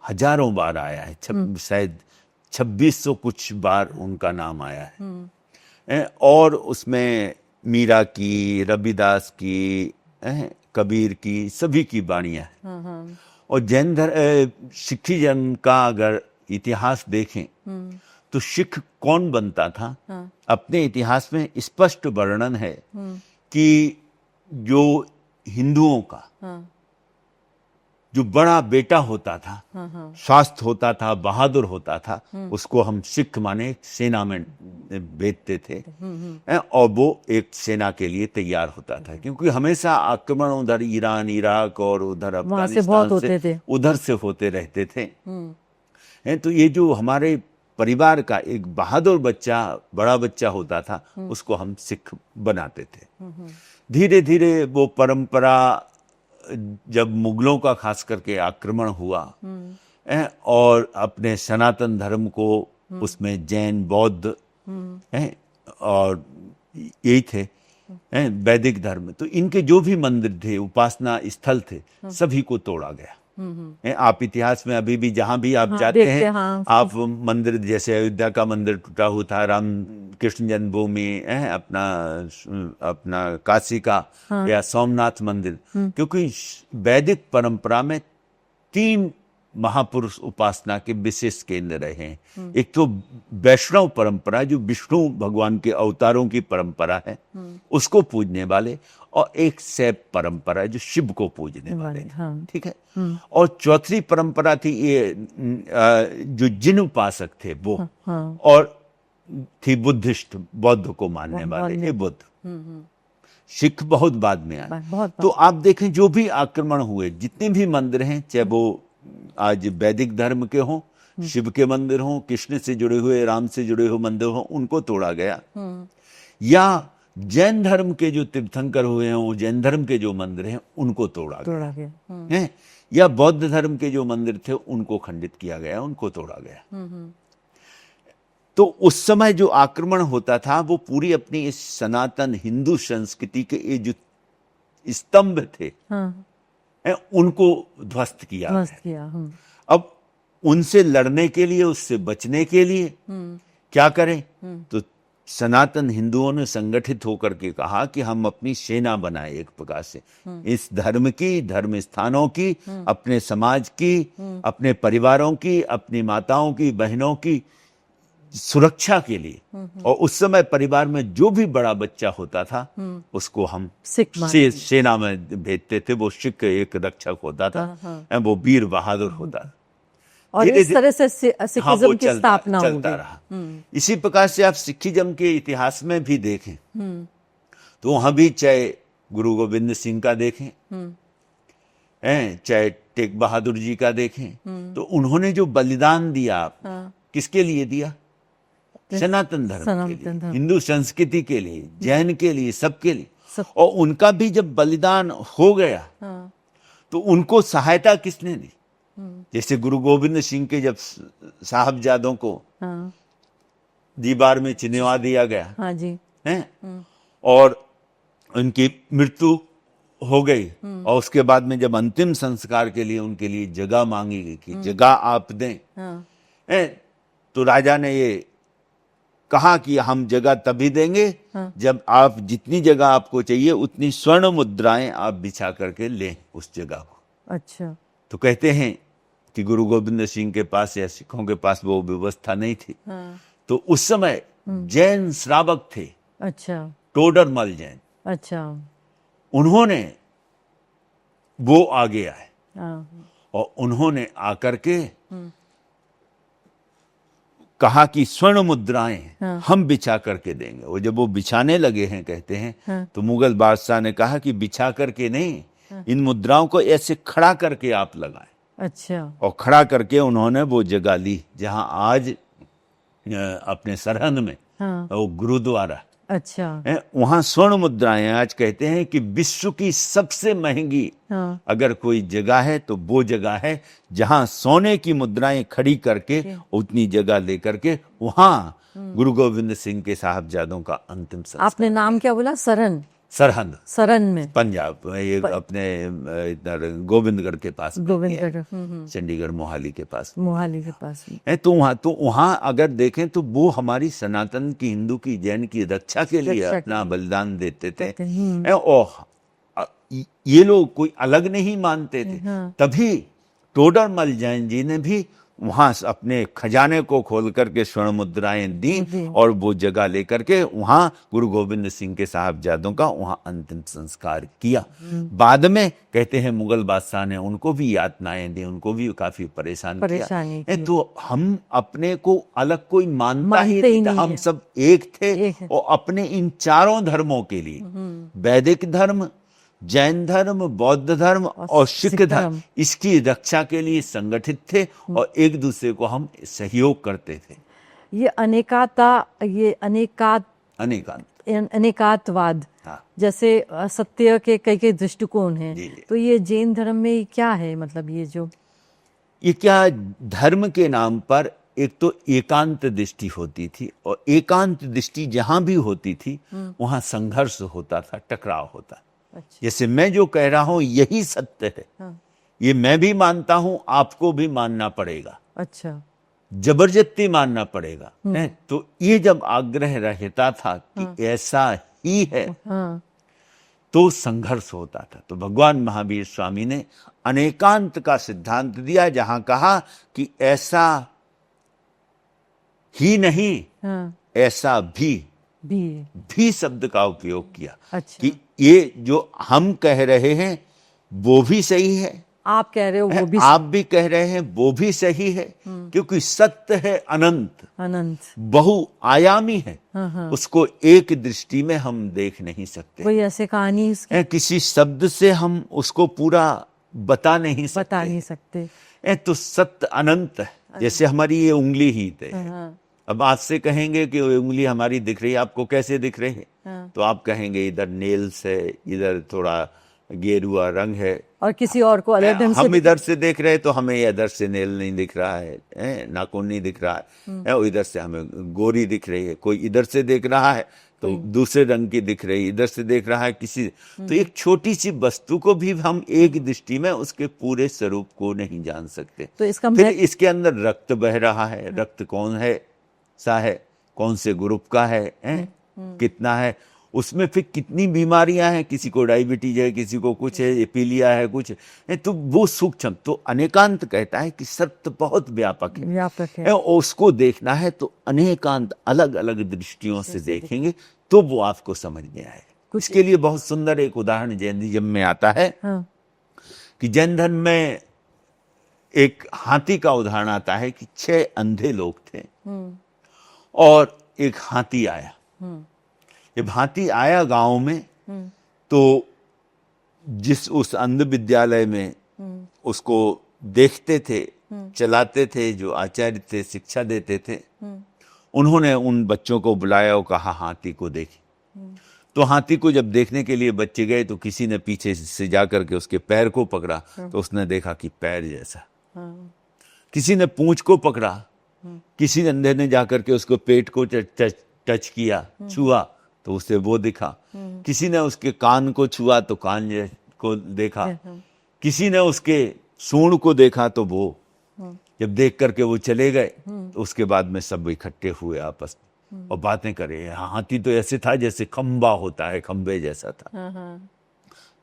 हजारों बार आया है, शायद 2600 कुछ बार उनका नाम आया है, और उसमें मीरा की, रविदास की, कबीर की, सभी की वाणियां हैं। और जैन सिखी जन्म का अगर इतिहास देखें तो सिख कौन बनता था? हाँ। अपने इतिहास में स्पष्ट वर्णन है कि जो हिंदुओं का हाँ। जो बड़ा बेटा होता था, हाँ। हाँ। स्वस्थ होता था, बहादुर होता था, उसको हम सिख माने सेना में भेजते थे। और वो एक सेना के लिए तैयार होता था, क्योंकि हमेशा आक्रमण उधर ईरान, इराक और उधर वहां से बहुत अफगानिस्तान होते थे। उधर से होते रहते थे। तो ये जो हमारे परिवार का एक बहादुर बच्चा, बड़ा बच्चा होता था, उसको हम सिख बनाते थे। धीरे धीरे वो परंपरा, जब मुगलों का खास करके आक्रमण हुआ और अपने सनातन धर्म को उसमें जैन, बौद्ध और यही थे वैदिक धर्म, तो इनके जो भी मंदिर थे, उपासना स्थल थे, सभी को तोड़ा गया। आप इतिहास में अभी भी जहां भी आप जाते हैं, आप मंदिर जैसे अयोध्या का मंदिर टूटा हुआ था, राम कृष्ण जन्मभूमि, अपना काशी का या सोमनाथ मंदिर, क्योंकि वैदिक परंपरा में 3 महापुरुष उपासना के विशेष केंद्र रहे हैं। एक तो वैष्णव परंपरा, जो विष्णु भगवान के अवतारों की परंपरा है, उसको पूजने वाले, और एक शैव परंपरा जो शिव को पूजने वाले। ठीक है। और चौथी परंपरा थी ये जो जिन उपासक थे वो, और थी बुद्धिस्ट, बौद्ध को मानने वाले, ये बुद्ध। सिख बहुत बाद में आए। तो आप देखें जो भी आक्रमण हुए, जितने भी मंदिर हैं, चाहे वो आज वैदिक धर्म के हों, शिव के मंदिर हों, कृष्ण से जुड़े हुए, राम से जुड़े हुए मंदिर हों, उनको तोड़ा गया। या जैन धर्म के जो तीर्थंकर हुए हैं, वो जैन धर्म के जो मंदिर हैं, उनको तोड़ा गया। या बौद्ध धर्म के जो मंदिर थे, उनको खंडित किया गया, उनको तोड़ा गया। तो उस समय जो आक्रमण होता था, वो पूरी अपनी इस सनातन हिंदू संस्कृति के ये जो स्तंभ थे, उनको ध्वस्त किया। अब उनसे लड़ने के लिए, उससे बचने के लिए क्या करें? तो सनातन हिंदुओं ने संगठित होकर के कहा कि हम अपनी सेना बनाए, एक प्रकार से इस धर्म की, धर्म स्थानों की, अपने समाज की, अपने परिवारों की, अपनी माताओं की, बहनों की सुरक्षा के लिए। और उस समय परिवार में जो भी बड़ा बच्चा होता था, उसको हम सेना में भेजते थे। वो सिख एक रक्षक होता था, वो वीर बहादुर होता था। और इस तरह से सिखिज्म की स्थापना चलता रहा। इसी प्रकार से आप सिखिज्म के इतिहास में भी देखें तो वहां भी, चाहे गुरु गोविंद सिंह का देखें, चाहे टेक बहादुर जी का देखें, तो उन्होंने जो बलिदान दिया, किसके लिए दिया? सनातन धर्म के लिए, हिंदू संस्कृति के लिए, जैन के लिए, सबके लिए। और उनका भी जब बलिदान हो गया, तो उनको सहायता किसने दी? जैसे गुरु गोविंद सिंह के जब साहबजादों को दीवार में चिन्हवा दिया गया, और उनकी मृत्यु हो गई, और उसके बाद में जब अंतिम संस्कार के लिए उनके लिए जगह मांगी गई कि जगह आप दें, तो राजा ने ये कहा कि हम जगह तभी देंगे जब आप, जितनी जगह आपको चाहिए उतनी स्वर्ण मुद्राएं आप बिछा करके लें उस जगह को। अच्छा। तो कहते हैं कि गुरु गोविंद सिंह के पास या सिखों के पास वो व्यवस्था नहीं थी। तो उस समय जैन श्रावक थे, अच्छा, टोडरमल जैन, अच्छा, उन्होंने वो आगे आए और उन्होंने आकर के कहा कि स्वर्ण मुद्राएं हम बिछा करके देंगे। वो जब वो बिछाने लगे हैं, कहते हैं, तो मुगल बादशाह ने कहा कि बिछा करके नहीं, इन मुद्राओं को ऐसे खड़ा करके आप लगाएं। अच्छा। और खड़ा करके उन्होंने वो जगह ली जहां आज अपने सरहद में वो गुरुद्वारा, अच्छा, वहां स्वर्ण मुद्राएं, आज कहते हैं कि विश्व की सबसे महंगी अगर कोई जगह है तो वो जगह है जहां सोने की मुद्राएं खड़ी करके उतनी जगह लेकर के वहां गुरु गोविंद सिंह के साहबजादों का अंतिम संस्कार। आपने नाम क्या बोला? सरहद में, पंजाब, ये अपने इधर गोविंदगढ़ के पास, गोविंदगढ़, चंडीगढ़ मोहाली के पास है। तो वहां अगर देखें तो वो हमारी सनातन की, हिंदू की, जैन की रक्षा के लिए अपना बलिदान देते थे। और ये लोग कोई अलग नहीं मानते थे। तभी टोडरमल जैन जी ने भी वहां अपने खजाने को खोल करके स्वर्ण मुद्राएं दी और वो जगह लेकर के वहां गुरु गोविंद सिंह के साहबजादों का वहां अंतिम संस्कार किया। बाद में कहते हैं मुगल बादशाह ने उनको भी यातनाएं दी, उनको भी काफी परेशान किया। तो हम अपने को अलग कोई मानता ही नहीं, हम सब एक थे और अपने इन चारों धर्मों के लिए, वैदिक धर्म, जैन धर्म, बौद्ध धर्म और सिख धर्म, इसकी रक्षा के लिए संगठित थे और एक दूसरे को हम सहयोग करते थे। ये अनेकातवाद, जैसे सत्य के कई दृष्टिकोण हैं, तो ये जैन धर्म में क्या है? मतलब ये क्या धर्म के नाम पर एक तो एकांत दृष्टि होती थी, और एकांत दृष्टि जहां भी होती थी वहां संघर्ष होता था, टकराव होता। अच्छा। जैसे मैं जो कह रहा हूं यही सत्य है, हाँ। ये मैं भी मानता हूं, आपको भी मानना पड़ेगा। अच्छा। जबरदस्ती मानना पड़ेगा। तो ये जब आग्रह रहता था कि हाँ। ऐसा ही है, हाँ। तो संघर्ष होता था। तो भगवान महावीर स्वामी ने अनेकांत का सिद्धांत दिया, जहां कहा कि ऐसा ही नहीं, हाँ। ऐसा भी शब्द का उपयोग किया। अच्छा। कि ये जो हम कह रहे हैं वो भी सही है, आप कह रहे हो वो भी, आप भी कह रहे हैं वो भी सही है, क्योंकि सत्य है अनंत, बहुआयामी है। हाँ। उसको एक दृष्टि में हम देख नहीं सकते। कोई ऐसे कहानी किसी शब्द से हम उसको पूरा बता नहीं सकते। तो सत्य अनंत है। जैसे हमारी ये उंगली ही है, अब आज से कहेंगे कि उंगली हमारी दिख रही है, आपको कैसे दिख रही है? हाँ। तो आप कहेंगे इधर नेल्स है, इधर थोड़ा गेरुआ रंग है, और किसी और को अलग ढंग से। हम इधर से देख रहे हैं तो हमें इधर से नेल नहीं दिख रहा है, नाखून नहीं दिख रहा है, और इधर से हमें गोरी दिख रही है। कोई इधर से देख रहा है तो दूसरे रंग की दिख रही, इधर से देख रहा है किसी। तो एक छोटी सी वस्तु को भी हम एक दृष्टि में उसके पूरे स्वरूप को नहीं जान सकते। तो इसका फिर इसके अंदर रक्त बह रहा है, रक्त कौन है सा है, कौन से ग्रुप का है, कितना है, उसमें फिर कितनी बीमारियां हैं, किसी को डायबिटीज है, किसी को कुछ है, एपीलिया है, कुछ है। तो वो सूक्ष्म, तो अनेकांत कहता है कि सत्य बहुत व्यापक है। और उसको देखना है तो अनेकांत अलग अलग दृष्टियों से देखेंगे तो वो आपको समझ में आएगा। इसके लिए बहुत सुंदर एक उदाहरण जैनिज्म में आता है। हाँ। कि जैन धर्म में एक हाथी का उदाहरण आता है कि 6 अंधे लोग थे और एक हाथी आया। जब हाथी आया गांव में, तो जिस उस अंध विद्यालय में उसको देखते थे, चलाते थे, जो आचार्य थे, शिक्षा देते थे, उन्होंने उन बच्चों को बुलाया और कहा हाथी को देखिए। तो हाथी को जब देखने के लिए बच्चे गए तो किसी ने पीछे से जाकर के उसके पैर को पकड़ा, तो उसने देखा कि पैर जैसा। किसी ने पूंछ को पकड़ा, किसी अंधे ने जाकर के उसको पेट को टच किया, छुआ, तो उसे वो दिखा। किसी ने उसके कान को छुआ तो कान को देखा, किसी ने उसके सूंड को देखा तो वो। जब देख करके वो चले गए तो उसके बाद में सब इकट्ठे हुए आपस में और बातें करे। हाथी तो ऐसे था जैसे खंबा होता है, खंबे जैसा था।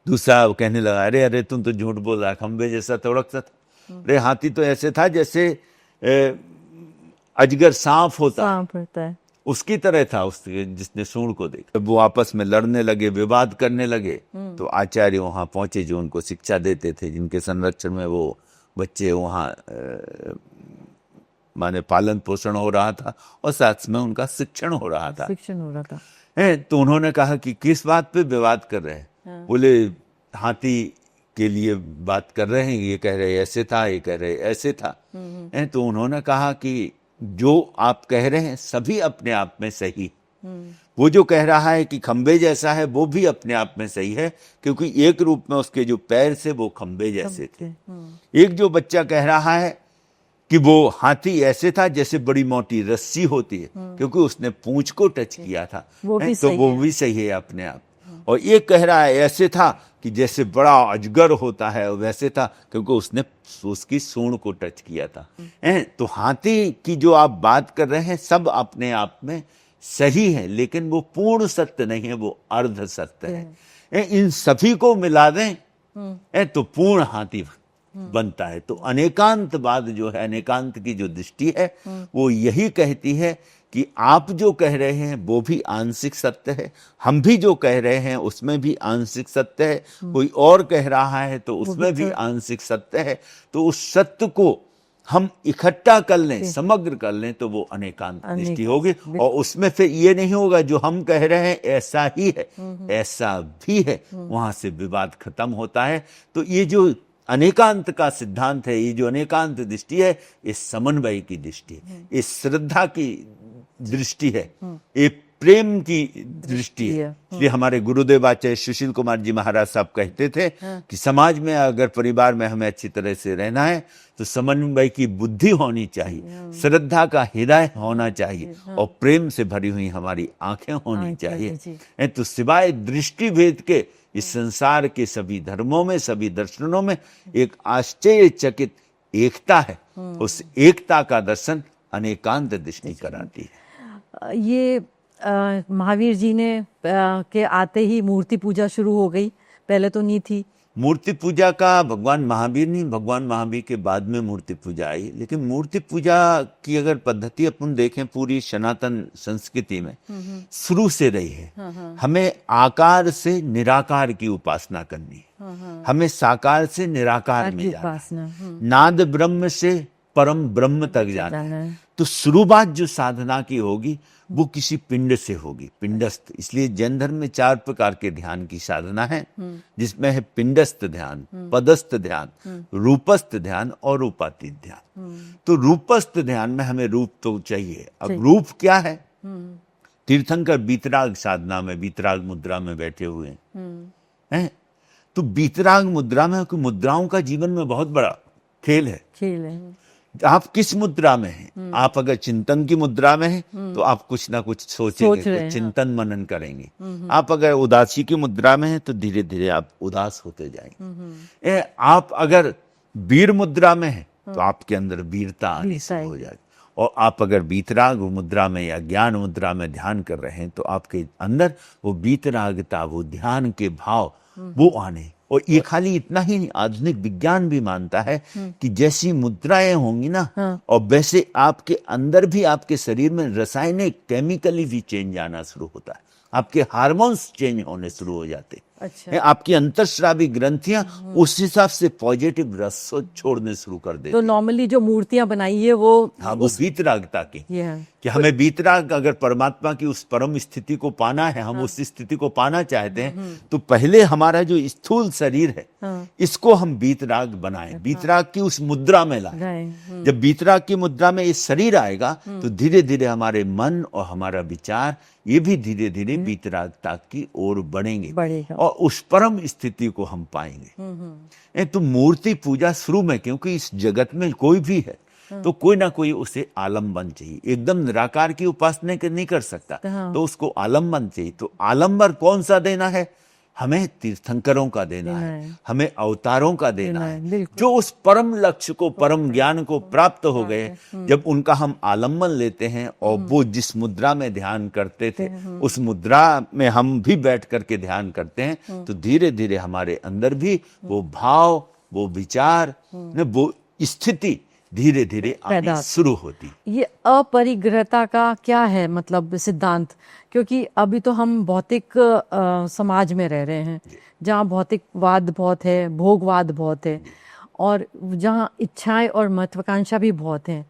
दूसरा वो कहने लगा, अरे अरे तुम तो झूठ बोल रहा है, खंबे जैसा थोड़ा सा था। अरे हाथी तो ऐसे था जैसे अजगर सांप होता है, उसकी तरह था उसके, जिसने सूंड को देखा। वो आपस में लड़ने लगे, विवाद करने लगे। तो आचार्य वहां पहुंचे जो उनको शिक्षा देते थे, जिनके संरक्षण में वो बच्चे वहां माने पालन पोषण हो रहा था और साथ में उनका शिक्षण हो रहा था। तो उन्होंने कहा कि किस बात पे विवाद कर रहे हैं? बोले हाथी के लिए बात कर रहे हैं, ये कह रहे ऐसे था, ये कह रहे ऐसे था। तो उन्होंने कहा कि जो आप कह रहे हैं सभी अपने आप में सही। वो जो कह रहा है कि खंबे जैसा है वो भी अपने आप में सही है, क्योंकि एक रूप में उसके जो पैर से वो खंबे जैसे थे। एक जो बच्चा कह रहा है कि वो हाथी ऐसे था जैसे बड़ी मोटी रस्सी होती है, क्योंकि उसने पूंछ को टच किया था, तो वो भी सही है अपने आप। और ये कह रहा है ऐसे था कि जैसे बड़ा अजगर होता है वैसे था, क्योंकि उसने उसकी सूंड को टच किया था। तो हाथी की जो आप बात कर रहे हैं सब अपने आप में सही है, लेकिन वो पूर्ण सत्य नहीं है, वो अर्ध सत्य है। इन सभी को मिला दें तो पूर्ण हाथी बनता है। तो अनेकांतवाद जो है, अनेकांत की जो दृष्टि है, वो यही कहती है कि आप जो कह रहे हैं वो भी आंशिक सत्य है, हम भी जो कह रहे हैं उसमें भी आंशिक सत्य है, कोई और कह रहा है तो उसमें भी आंशिक सत्य है। तो उस सत्य को हम इकट्ठा कर लें, समग्र कर लें, तो वो अनेकांत दृष्टि होगी। और उसमें फिर ये नहीं होगा जो हम कह रहे हैं ऐसा ही है, ऐसा भी है, वहां से विवाद खत्म होता है। तो ये जो अनेकांत का सिद्धांत है, ये जो अनेकांत दृष्टि है, ये समन्वय की दृष्टि है, ये श्रद्धा की दृष्टि है, ये प्रेम की दृष्टि है। इसलिए हमारे गुरुदेव आचार्य सुशील कुमार जी महाराज साहब कहते थे कि समाज में अगर परिवार में हमें अच्छी तरह से रहना है तो समन्वय की बुद्धि होनी चाहिए, श्रद्धा का हृदय होना चाहिए, और प्रेम से भरी हुई हमारी आंखें होनी चाहिए। तो सिवाय दृष्टि भेद के इस संसार के सभी धर्मों में, सभी दर्शनों में एक आश्चर्यचकित एकता है। उस एकता का दर्शन अनेकांत दृष्टि कराती है। ये महावीर जी ने के आते ही मूर्ति पूजा शुरू हो गई, पहले तो नहीं थी। मूर्ति पूजा का भगवान महावीर नहीं, भगवान महावीर के बाद में मूर्ति पूजा आई। लेकिन मूर्ति पूजा की अगर पद्धति अपन देखें पूरी सनातन संस्कृति में शुरू से रही है। हमें आकार से निराकार की उपासना करनी है, हमें साकार से निराकार में जाना है, नाद ब्रह्म से परम ब्रह्म तक जाना है। तो शुरुआत जो साधना की होगी वो किसी पिंड से होगी, पिंडस्थ। इसलिए जैन धर्म में 4 प्रकार के ध्यान की साधना है, जिसमें है पिंडस्थ ध्यान, पदस्थ ध्यान, रूपस्थ ध्यान और रूपातीत ध्यान। तो रूपस्थ ध्यान में हमें रूप तो चाहिए। अब रूप क्या है? तीर्थंकर बीतराग साधना में, बीतराग मुद्रा में बैठे हुए हैं। तो बीतराग मुद्रा में, मुद्राओं का जीवन में बहुत बड़ा खेल है। आप किस मुद्रा में हैं? आप अगर चिंतन की मुद्रा में हैं तो आप कुछ ना कुछ सोचेंगे, कुछ चिंतन मनन करेंगे। आप अगर उदासी की मुद्रा में हैं तो धीरे धीरे आप उदास होते जाएंगे। आप अगर वीर मुद्रा में हैं तो आपके अंदर वीरता आनी शुरू हो जाएगी। और आप अगर बीतराग मुद्रा में या ज्ञान मुद्रा में ध्यान कर रहे हैं तो आपके अंदर वो बीतरागता, वो ध्यान के भाव वो आने। और ये खाली इतना ही नहीं, आधुनिक विज्ञान भी मानता है कि जैसी मुद्राएं होंगी ना, और वैसे आपके अंदर भी, आपके शरीर में रासायनिक केमिकली भी चेंज आना शुरू होता है, आपके हार्मोन्स चेंज होने शुरू हो जाते। अच्छा। आपकी अंतर्स्रावी ग्रंथियां उस हिसाब से पॉजिटिव रस छोड़ने शुरू कर देती। तो नॉर्मली जो मूर्तियां बनाई है वो, हाँ, वो बीतरागता की, कि हमें बीतराग, अगर परमात्मा की उस परम स्थिति को पाना है, हम उस स्थिति को पाना चाहते हैं, तो पहले हमारा जो स्थूल शरीर है इसको हम बीतराग बनाएं, बीतराग की उस मुद्रा में लाएं। जब बीतराग की मुद्रा में ये शरीर आएगा तो धीरे धीरे हमारे मन और हमारा विचार ये भी धीरे धीरे बीतरागता की ओर बढ़ेंगे और उस परम स्थिति को हम पाएंगे। तो मूर्ति पूजा शुरू में, क्योंकि इस जगत में कोई भी है तो कोई ना कोई उसे आलम्बन चाहिए। एकदम निराकार की उपासना नहीं कर सकता, तो उसको आलम्बन चाहिए। तो आलम्बन कौन सा देना है? हमें तीर्थंकरों का देना है, हमें अवतारों का देना है, जो उस परम लक्ष्य को, परम ज्ञान को प्राप्त हो गए। जब उनका हम आलम्बन लेते हैं और वो जिस मुद्रा में ध्यान करते थे उस मुद्रा में हम भी बैठ करके ध्यान करते हैं, तो धीरे धीरे हमारे अंदर भी वो भाव, वो विचार, वो स्थिति धीरे धीरे आनी शुरू होती। ये अपरिग्रहता का क्या है मतलब सिद्धांत? क्योंकि अभी तो हम भौतिक समाज में रह रहे हैं जहाँ भौतिकवाद बहुत है, भोगवाद बहुत है, और जहाँ इच्छाएं और महत्वाकांक्षा भी बहुत हैं।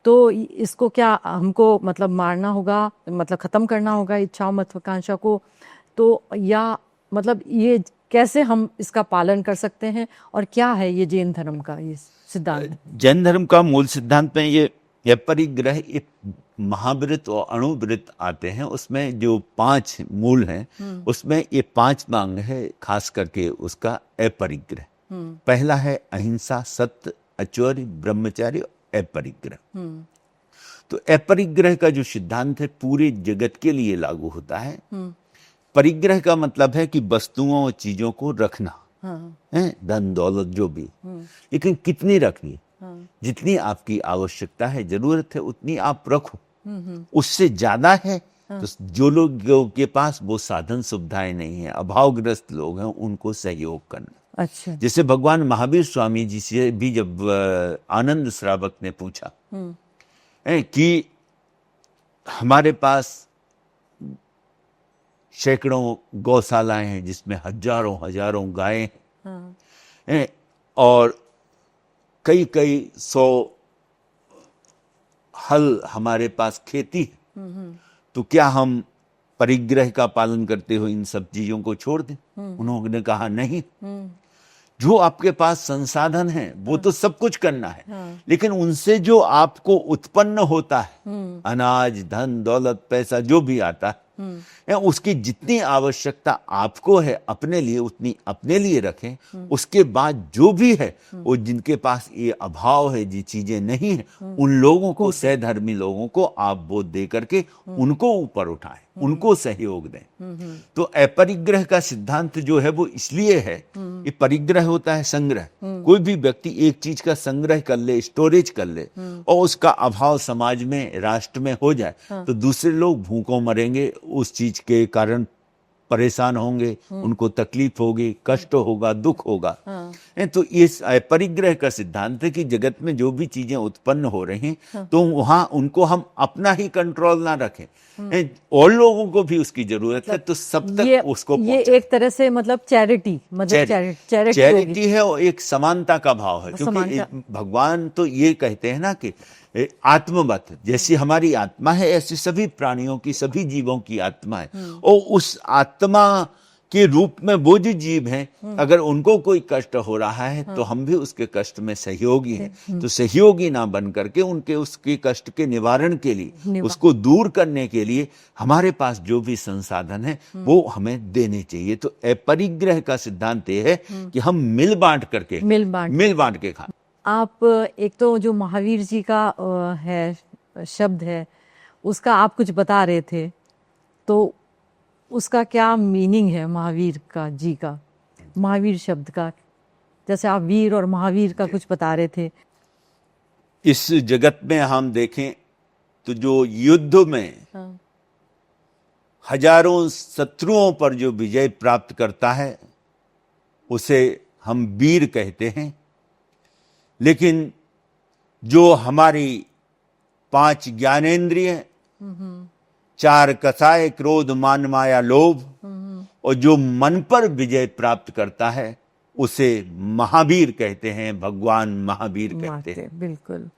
तो इसको क्या हमको मतलब मारना होगा, मतलब खत्म करना होगा इच्छा और महत्वाकांक्षा को? तो या मतलब ये कैसे हम इसका पालन कर सकते हैं, और क्या है ये जैन धर्म का ये सिद्धांत? जैन धर्म का मूल सिद्धांत में ये परिग्रह, ये महाव्रत और अणुव्रत आते हैं। उसमें जो 5 मूल हैं उसमें ये 5 मांग है, खास करके उसका अपरिग्रह। पहला है अहिंसा, सत्य, अचौर्य, ब्रह्मचर्य, अपरिग्रह। तो अपरिग्रह का जो सिद्धांत है पूरे जगत के लिए लागू होता है। परिग्रह का मतलब है कि वस्तुओं और चीजों को रखना, धन दौलत जो भी, लेकिन कितनी रखनी? जितनी आपकी आवश्यकता है, जरूरत है, उतनी आप रखो। उससे ज्यादा है तो जो लोग के पास वो साधन सुविधाएं नहीं है, अभावग्रस्त लोग हैं, उनको सहयोग करना। अच्छा। जैसे भगवान महावीर स्वामी जी से भी जब आनंद श्रावक ने पूछा कि हमारे पास सैकड़ों गौशालाएं हैं जिसमें हजारों हजारों गायें हैं और कई कई सौ हल हमारे पास खेती है, तो क्या हम परिग्रह का पालन करते हुए इन सब चीजों को छोड़ दें? उन्होंने कहा नहीं, जो आपके पास संसाधन है वो तो सब कुछ करना है, लेकिन उनसे जो आपको उत्पन्न होता है, अनाज, धन, दौलत, पैसा जो भी आता है, उसकी जितनी आवश्यकता आपको है अपने लिए उतनी अपने लिए रखें। उसके बाद जो भी है वो जिनके पास ये अभाव है, जी चीजें नहीं है, उन लोगों को, सहधर्मी लोगों को आप वो दे करके उनको ऊपर उठाएं, उनको सहयोग दें। तो अपरिग्रह का सिद्धांत जो है वो इसलिए है, ये परिग्रह होता है संग्रह। कोई भी व्यक्ति एक चीज का संग्रह कर ले, स्टोरेज कर ले, और उसका अभाव समाज में, राष्ट्र में हो जाए, तो दूसरे लोग भूखों मरेंगे, उस चीज के कारण परेशान होंगे, उनको तकलीफ होगी, कष्ट होगा, दुख होगा। तो इस परिग्रह का सिद्धांत है कि जगत में जो भी चीजें उत्पन्न हो रही हैं, तो वहां उनको हम अपना ही कंट्रोल ना रखें, और लोगों को भी उसकी जरूरत है, तो सब तक उसको ये एक तरह से मतलब चैरिटी, मतलब चैरिटी है और एक समानता का भाव है। क्योंकि भगवान तो ये कहते हैं ना कि आत्मवत, जैसी हमारी आत्मा है ऐसी सभी प्राणियों की, सभी जीवों की आत्मा है, और उस आत्मा के रूप में वो जो जीव हैं, अगर उनको कोई कष्ट हो रहा है तो हम भी उसके कष्ट में सहयोगी हैं। तो सहयोगी ना बन करके उनके उसके कष्ट के निवारण के लिए, उसको दूर करने के लिए हमारे पास जो भी संसाधन है वो हमें देने चाहिए। तो अपरिग्रह का सिद्धांत ये है कि हम मिल बांट के खाएं। आप एक तो जो महावीर जी का है शब्द है, उसका आप कुछ बता रहे थे, तो उसका क्या मीनिंग है महावीर का जी का, महावीर शब्द का? जैसे आप वीर और महावीर का कुछ बता रहे थे। इस जगत में हम देखें तो जो युद्ध में हजारों शत्रुओं पर जो विजय प्राप्त करता है उसे हम वीर कहते हैं। लेकिन जो हमारी 5 ज्ञानेंद्रिय, 4 कसाय, क्रोध, मान, माया, लोभ, और जो मन पर विजय प्राप्त करता है उसे महावीर कहते हैं, भगवान महावीर कहते हैं। बिल्कुल।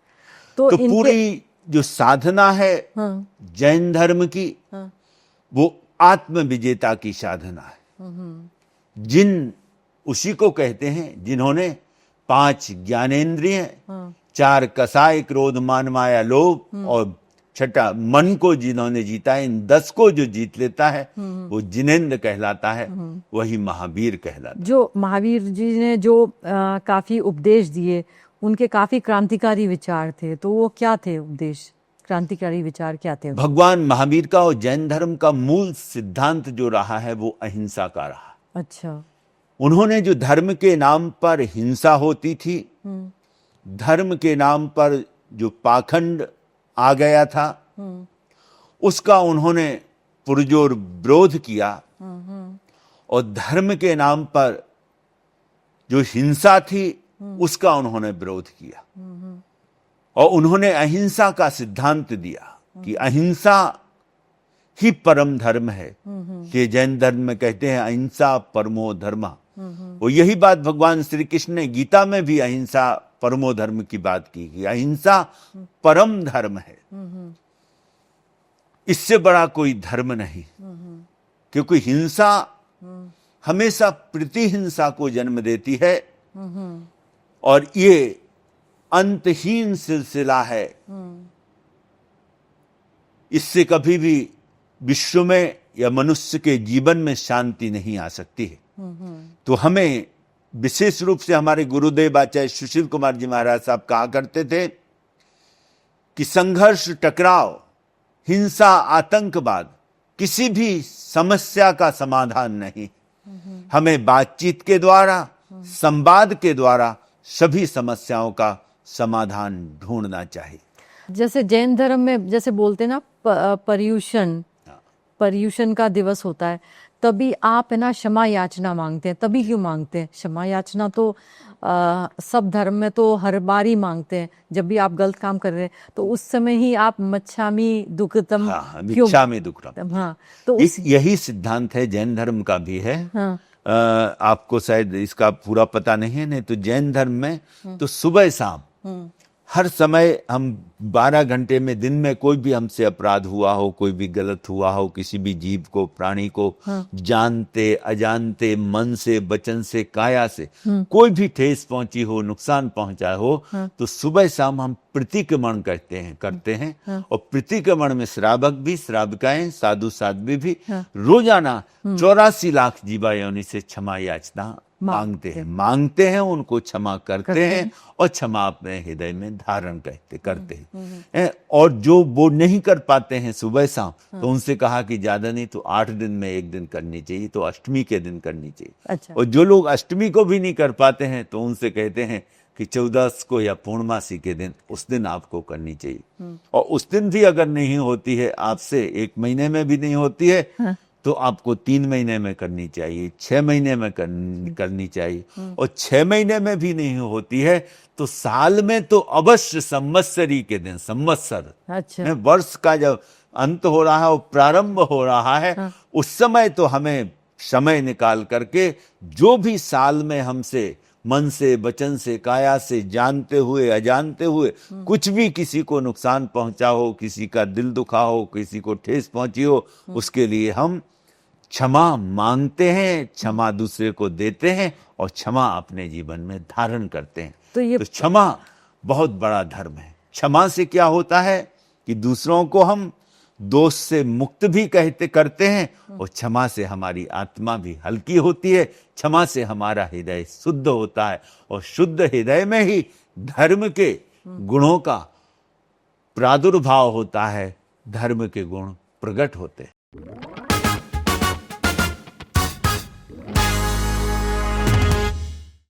तो पूरी जो साधना है जैन धर्म की, वो आत्म विजेता की साधना है। उसी को कहते हैं जिन्होंने 5 ज्ञानेंद्रिय, 4 कसाय, क्रोध, मान, माया, लोभ, और 6 मन को जिन्होंने जीता है। इन 10 को जो जीत लेता है वो जिनेंद्र कहलाता है, वही महावीर कहलाता है। जो महावीर जी ने जो काफी उपदेश दिए, उनके काफी क्रांतिकारी विचार थे, तो वो क्या थे उपदेश, क्रांतिकारी विचार क्या थे? भगवान महावीर का और जैन धर्म का मूल सिद्धांत जो रहा है वो अहिंसा का रहा। अच्छा। उन्होंने जो धर्म के नाम पर हिंसा होती थी, धर्म के नाम पर जो पाखंड आ गया था, उसका उन्होंने पुरजोर विरोध किया, और धर्म के नाम पर जो हिंसा थी उसका उन्होंने विरोध किया, और उन्होंने अहिंसा का सिद्धांत दिया कि अहिंसा ही परम धर्म है। कि जैन धर्म में कहते हैं अहिंसा परमो धर्म, और यही बात भगवान श्री कृष्ण ने गीता में भी अहिंसा परमो धर्म की बात की कि अहिंसा परम धर्म है, इससे बड़ा कोई धर्म नहीं। क्योंकि हिंसा हमेशा प्रतिहिंसा को जन्म देती है, और ये अंतहीन सिलसिला है। इससे कभी भी विश्व में या मनुष्य के जीवन में शांति नहीं आ सकती है। तो हमें विशेष रूप से हमारे गुरुदेव आचार्य सुशील कुमार जी महाराज साहब कहा करते थे कि संघर्ष, टकराव, हिंसा, आतंकवाद किसी भी समस्या का समाधान नहीं। हमें बातचीत के द्वारा, संवाद के द्वारा सभी समस्याओं का समाधान ढूंढना चाहिए। जैसे जैन धर्म में जैसे बोलते ना पर्युषण का दिवस होता है, तभी आप है ना क्षमा याचना मांगते हैं। तभी क्यों मांगते हैं? क्षमा याचना तो सब धर्म में तो हर बार ही मांगते हैं। जब भी आप गलत काम कर रहे हैं तो उस समय ही आप मच्छामी दुक्कडम हाँ, क्यों? मिच्छामि दुक्कडम। हाँ, तो यही सिद्धांत है, जैन धर्म का भी है। हाँ, आपको शायद इसका पूरा पता नहीं है, नहीं तो जैन धर्म में तो सुबह शाम हर समय हम 12 घंटे में, दिन में कोई भी हमसे अपराध हुआ हो, कोई भी गलत हुआ हो, किसी भी जीव को, प्राणी को, जानते अजानते, मन से, वचन से, काया से कोई भी ठेस पहुंची हो, नुकसान पहुंचा हो, तो सुबह शाम हम प्रतिक्रमण करते हैं। और प्रतिक्रमण में श्रावक भी, श्राविकाएं, साधु साध्वी भी रोजाना 84 लाख जीवा योनि से क्षमा याचना मांगते हैं, उनको क्षमा करते हैं और क्षमा अपने हृदय में धारण करते हैं। और जो वो नहीं कर पाते हैं सुबह शाम, तो उनसे कहा कि ज्यादा नहीं तो 8 दिन में 1 दिन करनी चाहिए, तो अष्टमी के दिन करनी चाहिए। अच्छा। और जो लोग अष्टमी को भी नहीं कर पाते हैं तो उनसे कहते हैं कि 14 को या पूर्णमासी के दिन, उस दिन आपको करनी चाहिए। और उस दिन भी अगर नहीं होती है आपसे, 1 महीने में भी नहीं होती है, तो आपको 3 महीने में करनी चाहिए, 6 महीने में करनी चाहिए। और 6 महीने में भी नहीं होती है तो साल में तो अवश्य संवत्सरी के दिन, संवत्सर, अच्छा, वर्ष का जब अंत हो रहा है और प्रारंभ हो रहा है, उस समय तो हमें समय निकाल करके जो भी साल में हमसे मन से, वचन से, काया से, जानते हुए अजानते हुए कुछ भी किसी को नुकसान पहुंचा हो, किसी का दिल दुखा हो, किसी को ठेस पहुंची हो, उसके लिए हम क्षमा मांगते हैं, क्षमा दूसरे को देते हैं और क्षमा अपने जीवन में धारण करते हैं। तो क्षमा बहुत बड़ा धर्म है। क्षमा से क्या होता है कि दूसरों को हम दोष से मुक्त भी करते हैं, और क्षमा से हमारी आत्मा भी हल्की होती है, क्षमा से हमारा हृदय शुद्ध होता है, और शुद्ध हृदय में ही धर्म के गुणों का प्रादुर्भाव होता है, धर्म के गुण प्रकट होते हैं।